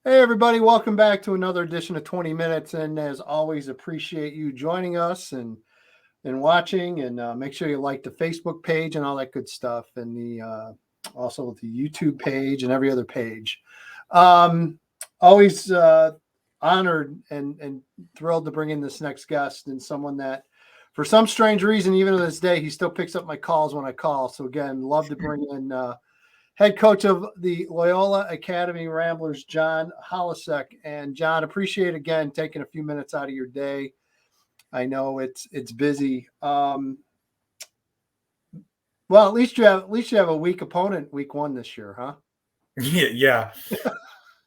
Hey, everybody, welcome back to another edition of 20 Minutes. And as always, appreciate you joining us and watching. And make sure you like the Facebook page and all that good stuff, and the also the YouTube page and every other page. Um, Always honored and thrilled to bring in this next guest, and someone that, for some strange reason, even to this day, he still picks up my calls when I call. So, again, love to bring in head coach of the Loyola Academy Ramblers, John Holecek. And John, appreciate again taking a few minutes out of your day. I know it's busy. Well, at least you have a weak opponent week one this year, huh? Yeah.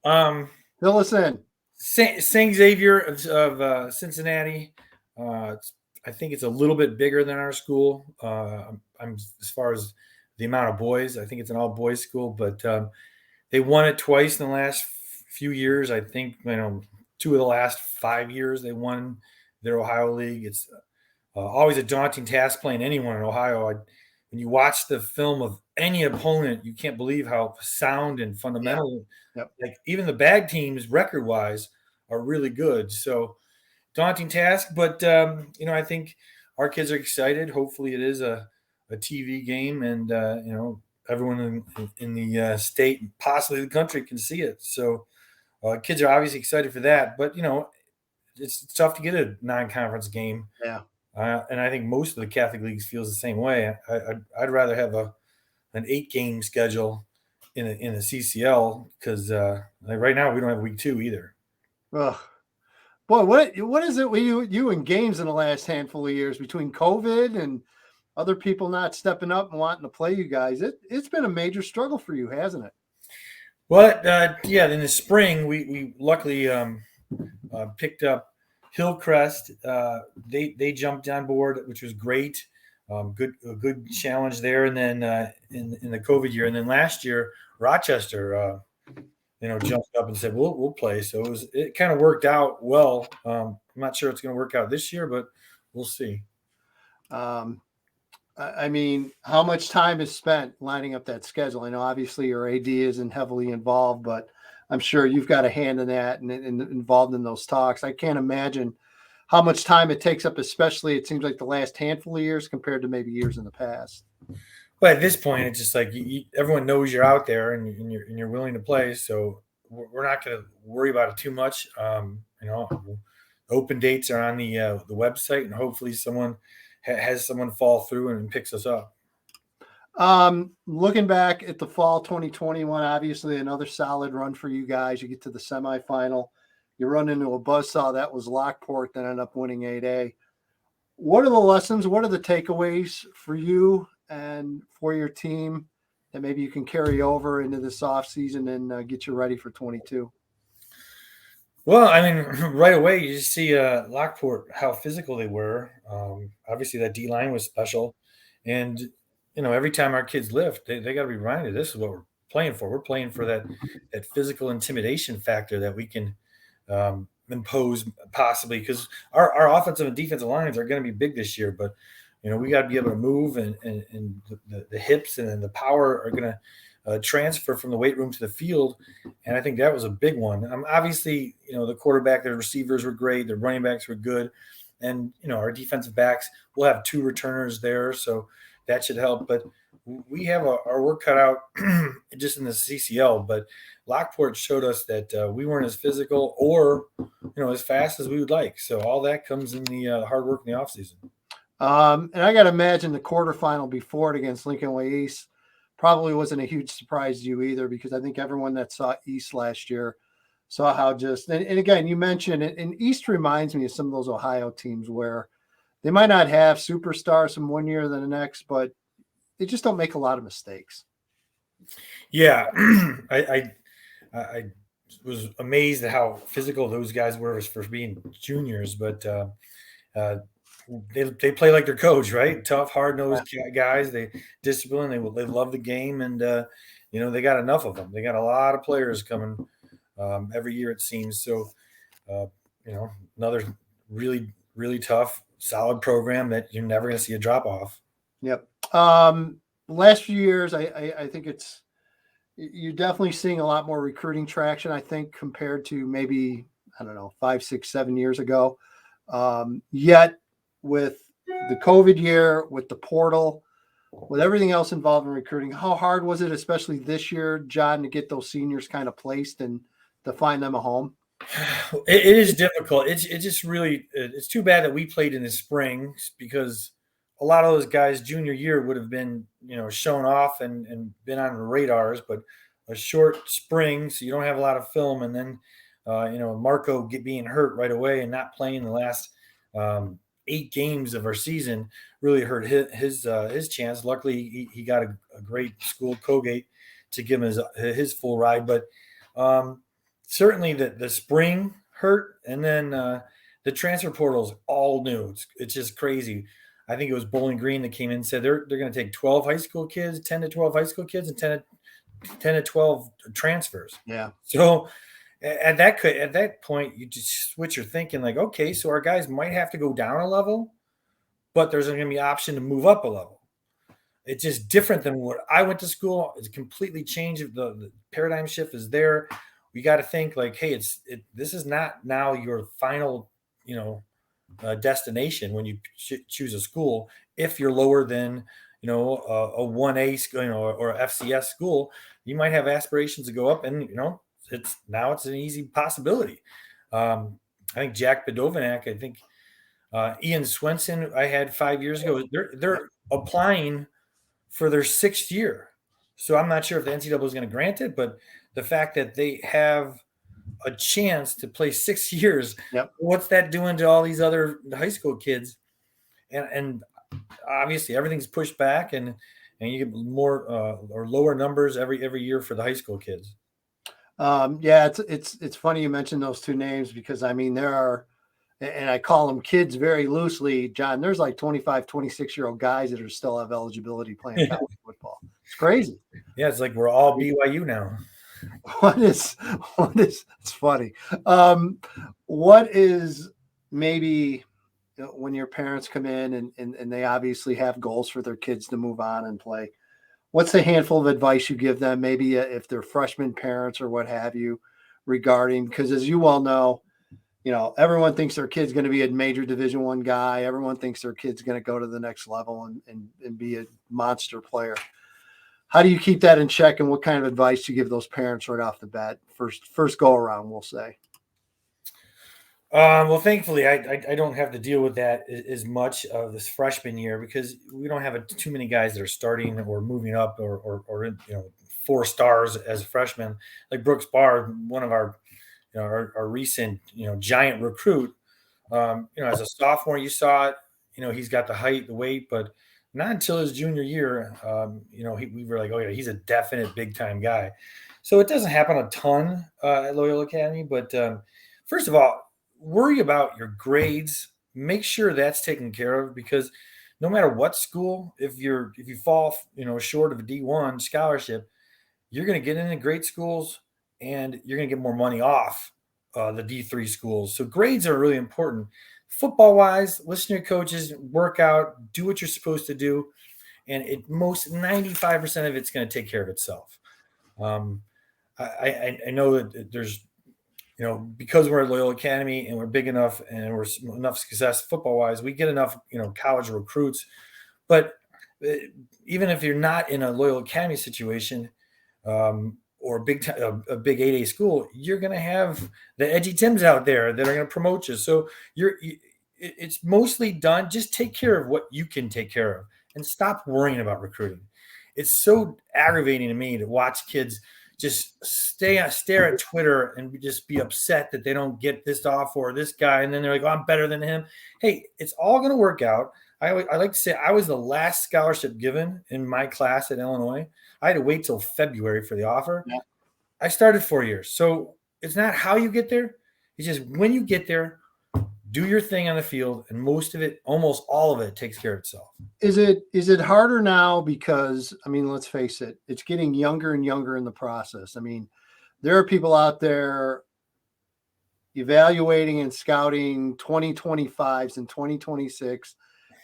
Um, Fill us in. Saint Xavier of Cincinnati. I think it's a little bit bigger than our school. I'm as far as the amount of boys. I think it's an all boys school, but they won it twice in the last few years. I think 2 of the last 5 years they won their Ohio League. It's always a daunting task playing anyone in Ohio. When you watch the film of any opponent, you can't believe how sound and Yeah. fundamental. Yep. Like even the bad teams, record wise, are really good. So daunting task, but I think our kids are excited. Hopefully, it is a TV game, and everyone in the state and possibly the country can see it. So kids are obviously excited for that. But it's tough to get a non-conference game. Yeah. And I think most of the Catholic leagues feels the same way. I'd rather have an 8 game schedule in a CCL because like right now we don't have week 2 either. Ugh. Boy, what is it with you and games in the last handful of years between COVID and other people not stepping up and wanting to play you guys? It's been a major struggle for you, hasn't it? Well, yeah, in the spring we luckily picked up Hillcrest. They jumped on board, which was great. A good challenge there, and then in the COVID year, and then last year Rochester, jumped up and said we'll play. So it kind of worked out well. I'm not sure it's going to work out this year, but we'll see. Um, I mean, how much time is spent lining up that schedule? I know obviously your AD isn't heavily involved, but I'm sure you've got a hand in that and involved in those talks. I can't imagine how much time it takes up, especially it seems like the last handful of years compared to maybe years in the past. But at this point, it's just like everyone knows you're out there and you're willing to play. So we're not going to worry about it too much. Open dates are on the website, and hopefully someone has someone fall through and picks us up. Looking back at the fall 2021, obviously another solid run for you guys. You get to the semifinal, you run into a buzzsaw that was Lockport, that ended up winning 8A. What are the lessons? What are the takeaways for you and for your team that maybe you can carry over into this offseason and get you ready for 22? Well, I mean, right away you just see Lockport how physical they were. Obviously, that D line was special, and every time our kids lift, they got to be reminded this is what we're playing for. We're playing for that physical intimidation factor that we can impose possibly because our offensive and defensive lines are going to be big this year, but we got to be able to move and the hips and the power are going to transfer from the weight room to the field, and I think that was a big one. Obviously, the quarterback, the receivers were great, the running backs were good, and our defensive backs. We'll have 2 returners there, so that should help. But we have our work cut out just in the CCL. But Lockport showed us that we weren't as physical or as fast as we would like. So all that comes in the hard work in the offseason. And I got to imagine the quarterfinal before it against Lincoln Way East probably wasn't a huge surprise to you either, because I think everyone that saw East last year saw how and again, you mentioned it, and East reminds me of some of those Ohio teams where they might not have superstars from one year than the next, but they just don't make a lot of mistakes. Yeah, I was amazed at how physical those guys were for being juniors, but uh, they play like their coach, right? Tough, hard nosed guys. They discipline. They love the game, and they got enough of them. They got a lot of players coming every year, it seems. So uh, another really tough, solid program that you're never going to see a drop off. Yep. Last few years, I think it's You're definitely seeing a lot more recruiting traction, I think, compared to maybe, I don't know, 5, 6, 7 years ago. Yet with the COVID year, with the portal, with everything else involved in recruiting, how hard was it, especially this year, John, to get those seniors kind of placed and to find them a home? It is difficult. It's just really it's too bad that we played in the spring because a lot of those guys junior year would have been shown off and been on the radars, but a short spring, so you don't have a lot of film, and then Marco being hurt right away and not playing the last 8 games of our season really hurt his chance. Luckily, he got a great school, Colgate, to give him his full ride, but. Certainly the spring hurt, and then the transfer portal is all new. It's just crazy. I think it was Bowling Green that came in and said they're going to take 12 high school kids, 10 to 12 high school kids, and 10 to 12 transfers. Yeah. So at that point, you just switch your thinking like, okay, so our guys might have to go down a level, but there's going to be an option to move up a level. It's just different than what I went to school. It's completely changed. The paradigm shift is there. We got to think like, hey, this is not now your final, destination when you choose a school. If you're lower than, a 1A school, or FCS school, you might have aspirations to go up, and it's an easy possibility. I think Jack Bedovanak, I think Ian Swenson, I had 5 years ago. They're applying for their 6th year. So I'm not sure if the NCAA is going to grant it, but the fact that they have a chance to play 6 years, Yep. What's that doing to all these other high school kids? And obviously everything's pushed back, and you get more or lower numbers every year for the high school kids. Yeah, it's funny you mentioned those two names because I mean there are, and I call them kids very loosely, John. There's like 25, 26-year-old guys that are still have eligibility playing college football. It's crazy. Yeah, it's like we're all BYU now. What is it's funny. What is maybe when your parents come in and they obviously have goals for their kids to move on and play, what's the handful of advice you give them, maybe if they're freshman parents or what have you, regarding, because as you well know, everyone thinks their kid's going to be a major Division I guy. Everyone thinks their kid's going to go to the next level and be a monster player. How do you keep that in check, and what kind of advice do you give those parents right off the bat, first go around, we'll say? Well, thankfully, I don't have to deal with that as much of this freshman year because we don't have too many guys that are starting or moving up or 4 stars as a freshman. Like Brooks Barr, one of our our recent giant recruit. As a sophomore, you saw it. He's got the height, the weight, but not until his junior year, we were like, oh yeah, he's a definite big time guy. So it doesn't happen a ton at Loyola Academy, but first of all, worry about your grades. Make sure that's taken care of because no matter what school, if you fall short of a D1 scholarship, you're going to get into great schools and you're going to get more money off the D3 schools. So grades are really important. Football wise, listen to your coaches, work out, do what you're supposed to do, and 95% of it's going to take care of itself. I know that there's because we're at Loyola Academy and we're big enough and we're enough success football wise, we get enough college recruits. But even if you're not in a Loyola Academy situation or a big 8A school, you're going to have the edgy Tims out there that are going to promote you. So it's mostly done. Just take care of what you can take care of and stop worrying about recruiting. It's so aggravating to me to watch kids just stare at Twitter and just be upset that they don't get this off or this guy. And then they're like, oh, I'm better than him. Hey, it's all going to work out. I like to say I was the last scholarship given in my class at Illinois. I had to wait till February for the offer. Yeah. I started 4 years. So it's not how you get there. It's just when you get there, do your thing on the field. And most of it, almost all of it, takes care of itself. Is it harder now? Because, I mean, let's face it, it's getting younger and younger in the process. I mean, there are people out there evaluating and scouting 2025s and 2026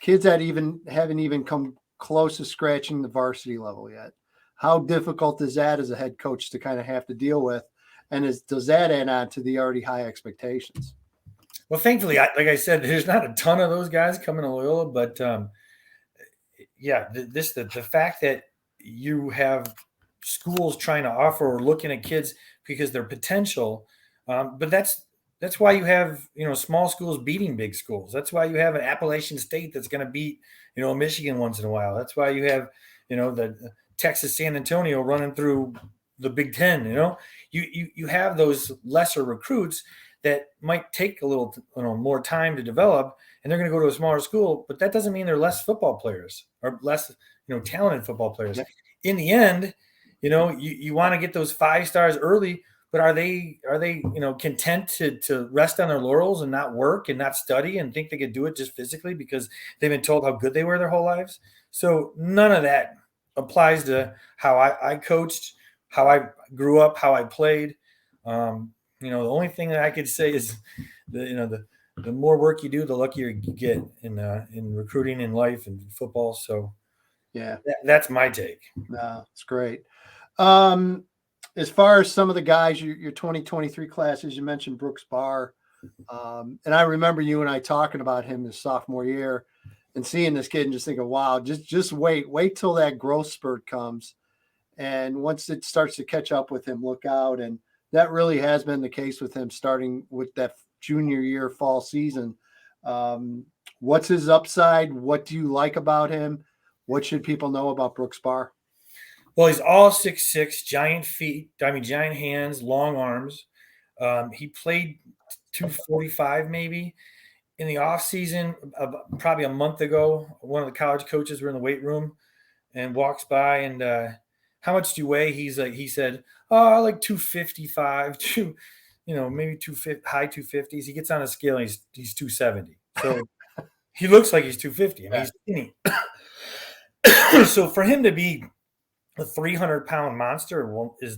kids that haven't even come close to scratching the varsity level yet. How difficult is that as a head coach to kind of have to deal with? And does that add on to the already high expectations? Well, thankfully, like I said, there's not a ton of those guys coming to Loyola, but yeah, the fact that you have schools trying to offer or looking at kids because their potential, but that's why you have small schools beating big schools. That's why you have an Appalachian State that's going to beat Michigan once in a while. That's why you have the Texas San Antonio running through the Big Ten. You have those lesser recruits that might take a little more time to develop, and they're going to go to a smaller school, but that doesn't mean they're less football players or less talented football players. Yeah. In the end, you want to get those 5 stars early, but are they content to rest on their laurels and not work and not study and think they could do it just physically because they've been told how good they were their whole lives? So none of that applies to how I coached, how I grew up, how I played. The only thing that I could say is the more work you do, the luckier you get in recruiting, in life, and football. So yeah, that's my take. No, it's great. As far as some of the guys, your 2023 classes, you mentioned Brooks Barr. And I remember you and I talking about him his sophomore year and seeing this kid and just thinking, wow, just wait till that growth spurt comes. And once it starts to catch up with him, look out. And that really has been the case with him starting with that junior year fall season. What's his upside? What do you like about him? What should people know about Brooks Barr? Well, he's all 6'6", giant feet. Giant hands, long arms. He played 245 maybe in the off season. Probably a month ago, one of the college coaches were in the weight room and walks by and how much do you weigh? He said, oh, like 255, maybe 250, high 250s. He gets on a scale and he's 270. So he looks like he's 250. I mean, he's skinny. So for him to be a 300-pound monster is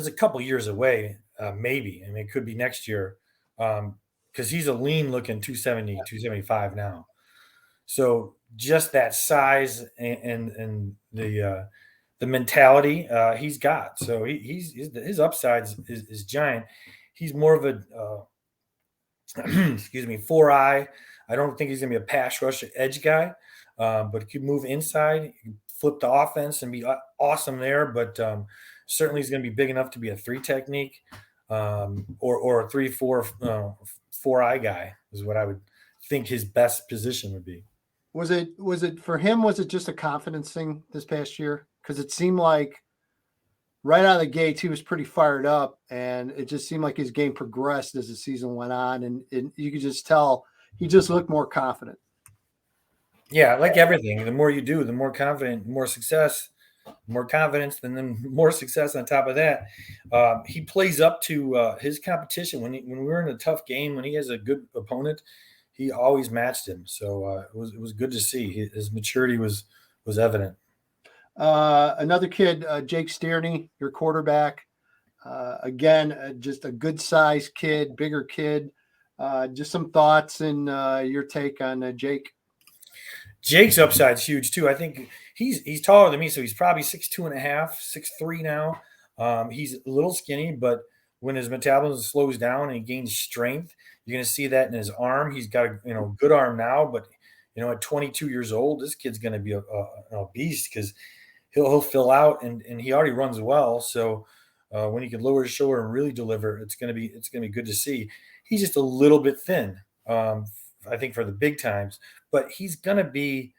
a couple years away, maybe. I mean, it could be next year because he's a lean-looking 270, 275 now. So just that size and the mentality he's got. So his upside is giant. He's more of a 4-eye. I don't think he's going to be a pass rush edge guy, but he could move inside, he can flip the offense and be awesome there. But certainly he's going to be big enough to be a 3 technique or a 3-4 4-eye guy is what I would think his best position would be. Was it for him? Was it just a confidence thing this past year? Because it seemed like right out of the gates, he was pretty fired up, and it just seemed like his game progressed as the season went on, and you could just tell he just looked more confident. Yeah, like everything, the more you do, the more confident, more success, more confidence, and then more success on top of that. He plays up to his competition. When we're in a tough game, when he has a good opponent, he always matched him. So it was good to see. His maturity was evident. Another kid, Jake Stearny, your quarterback. Again, just a good-sized kid, bigger kid. Just some thoughts and your take on Jake. Jake's upside's huge too. I think he's taller than me, so he's probably 6'2.5", 6'3" now. He's a little skinny, but when his metabolism slows down and he gains strength, you're going to see that in his arm. He's got a good arm now, but at 22 years old, this kid's going to be a beast because he'll fill out and he already runs well. So when he can lower his shoulder and really deliver, it's going to be good to see. He's just a little bit thin, I think, for the big times, but he's going to be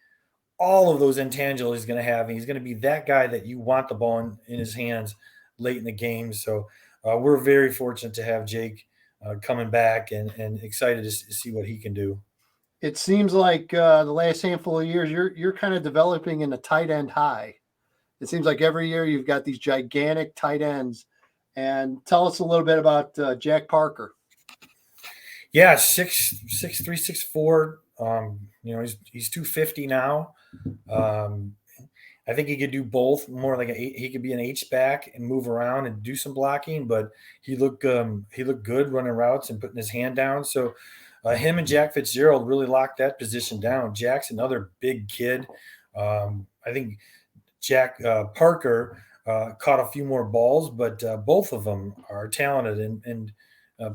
all of those intangibles he's going to have, and he's going to be that guy that you want the ball in his hands late in the game. So we're very fortunate to have Jake coming back and excited to see what he can do. It seems like the last handful of years, you're kind of developing in a tight end high. It seems like every year you've got these gigantic tight ends. And tell us a little bit about Jack Parker. Yeah, 6'3", 6'4". He's 250 now. I think he could do both. More like he could be an H-back and move around and do some blocking, but he looked good running routes and putting his hand down. So him and Jack Fitzgerald really locked that position down. Jack's another big kid. I think Jack Parker caught a few more balls, but both of them are talented and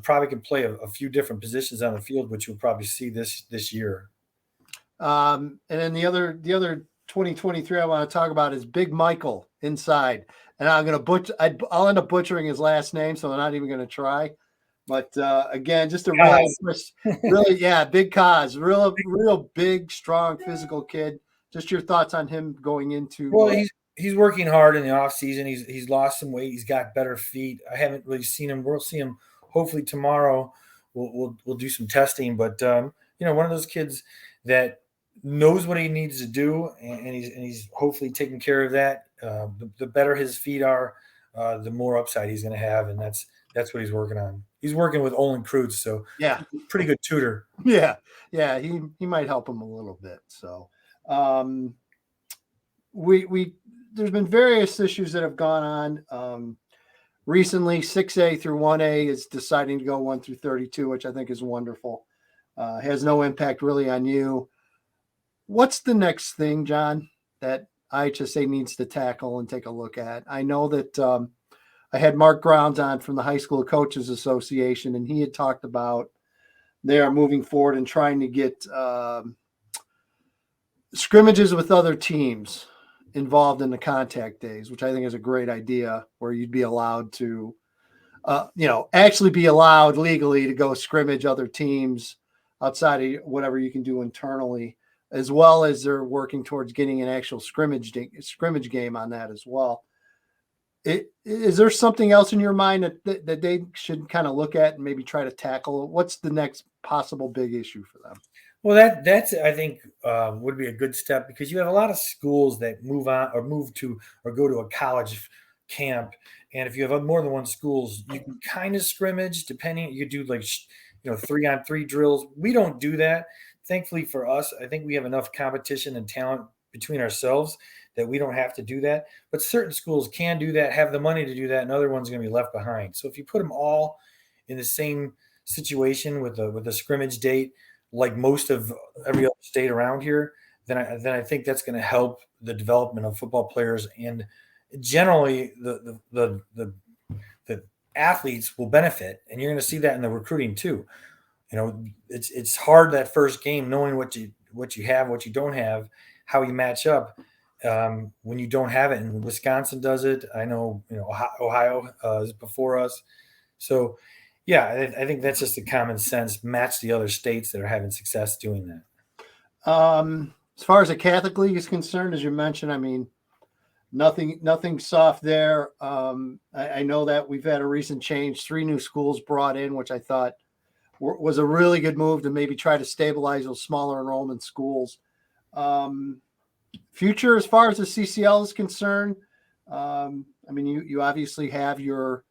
probably can play a few different positions on the field, which you'll probably see this year. And then the other 2023 I want to talk about is Big Michael inside, and I'm gonna I'll end up butchering his last name, so I'm not even gonna try. But again, just a really, Big Kaz, real big, strong, physical kid. Just your thoughts on him going into? Well, he's working hard in the off season. He's lost some weight. He's got better feet. I haven't really seen him. We'll see him hopefully tomorrow. We'll do some testing. But one of those kids that knows what he needs to do, and he's hopefully taking care of that. The better his feet are, the more upside he's going to have, and that's what he's working on. He's working with Olin Kreutz, so pretty good tutor. Yeah, he might help him a little bit. So, there's been various issues that have gone on. Recently, 6A through 1A is deciding to go 1 through 32, which I think is wonderful. Has no impact really on you. What's the next thing, John, that IHSA needs to tackle and take a look at? I know that I had Mark Grounds on from the High School Coaches Association, and he had talked about they are moving forward and trying to get scrimmages with other teams involved in the contact days, which I think is a great idea, where you'd be allowed to, actually be allowed legally to go scrimmage other teams outside of whatever you can do internally, as well as they're working towards getting an actual scrimmage game on that as well. Is there something else in your mind that they should kind of look at and maybe try to tackle? What's the next possible big issue for them? Well, that's I think would be a good step, because you have a lot of schools that move on or go to a college camp, and if you have more than one schools, you can kind of scrimmage depending. You do 3-on-3 drills. We don't do that, thankfully for us. I think we have enough competition and talent between ourselves that we don't have to do that. But certain schools can do that, have the money to do that, and other ones are going to be left behind. So if you put them all in the same situation with a scrimmage date, like most of every other state around here, then I think that's going to help the development of football players, and generally the athletes will benefit, and you're going to see that in the recruiting too. It's hard that first game, knowing what you have, what you don't have, how you match up when you don't have it. And Wisconsin does it. I know Ohio is before us, so. Yeah, I think that's just a common sense. Match the other states that are having success doing that. As far as the Catholic League is concerned, as you mentioned, I mean, nothing soft there. I know that we've had a recent change, 3 new schools brought in, which I thought was a really good move to maybe try to stabilize those smaller enrollment schools. Future, as far as the CCL is concerned, I mean, you obviously have your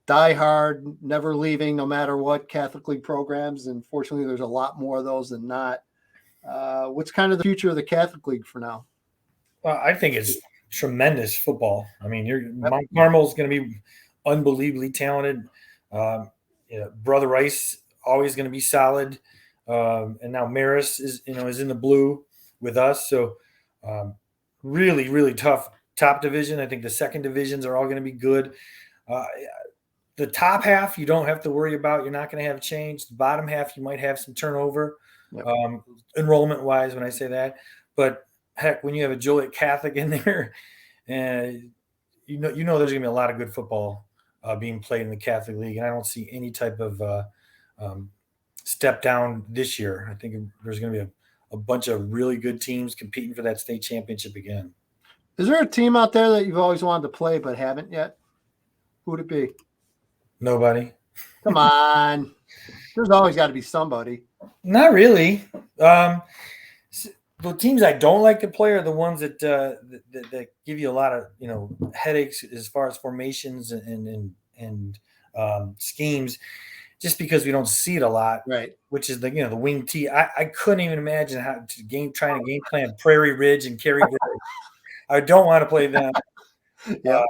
diehard, never leaving, no matter what, Catholic League programs. And fortunately, there's a lot more of those than not. What's kind of the future of the Catholic League for now? Well, I think it's tremendous football. I mean, Mount Carmel is going to be unbelievably talented. Brother Rice always going to be solid, and now Marist is in the blue with us. So really, really tough top division. I think the second divisions are all going to be good. The top half, you don't have to worry about. You're not going to have change. The bottom half, you might have some turnover, enrollment-wise, when I say that. But, heck, when you have a Joliet Catholic in there, you know there's going to be a lot of good football being played in the Catholic League. And I don't see any type of step down this year. I think there's going to be a bunch of really good teams competing for that state championship again. Is there a team out there that you've always wanted to play but haven't yet? Who would it be? Nobody. Come on. There's always got to be somebody. Not really. The teams I don't like to play are the ones that give you a lot of headaches as far as formations and schemes, just because we don't see it a lot. Right. Which is the wing T. I couldn't even imagine trying to game plan Prairie Ridge and Cary Grove. I don't want to play them. Yeah.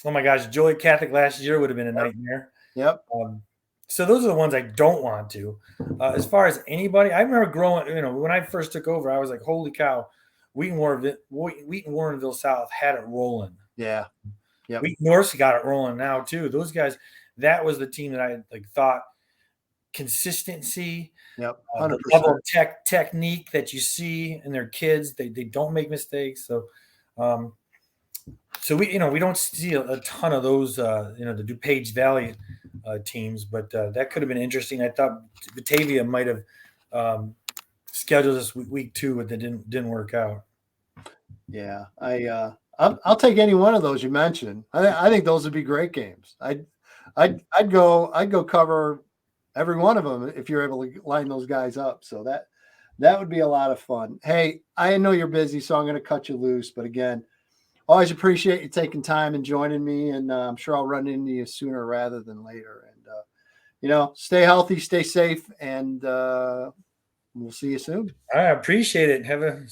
Oh my gosh, Joliet Catholic last year would have been a nightmare. Yep. So those are the ones I don't want to. As far as anybody, I remember growing, when I first took over, I was like, holy cow, Wheaton Warrenville South had it rolling. Yeah. Yep. Wheaton North got it rolling now too. Those guys, that was the team that I thought consistency, Yep. the 100%. level of technique that you see in their kids. They don't make mistakes. So we don't see a ton of those the DuPage Valley teams, but that could have been interesting. I thought Batavia might have scheduled this week 2, but that didn't work out. Yeah, I'll take any one of those you mentioned. I think those would be great games. I'd go cover every one of them if you're able to line those guys up. So that would be a lot of fun. Hey, I know you're busy, so I'm going to cut you loose. But again, always appreciate you taking time and joining me, and I'm sure I'll run into you sooner rather than later. And stay healthy, stay safe, and we'll see you soon. I appreciate it. Have a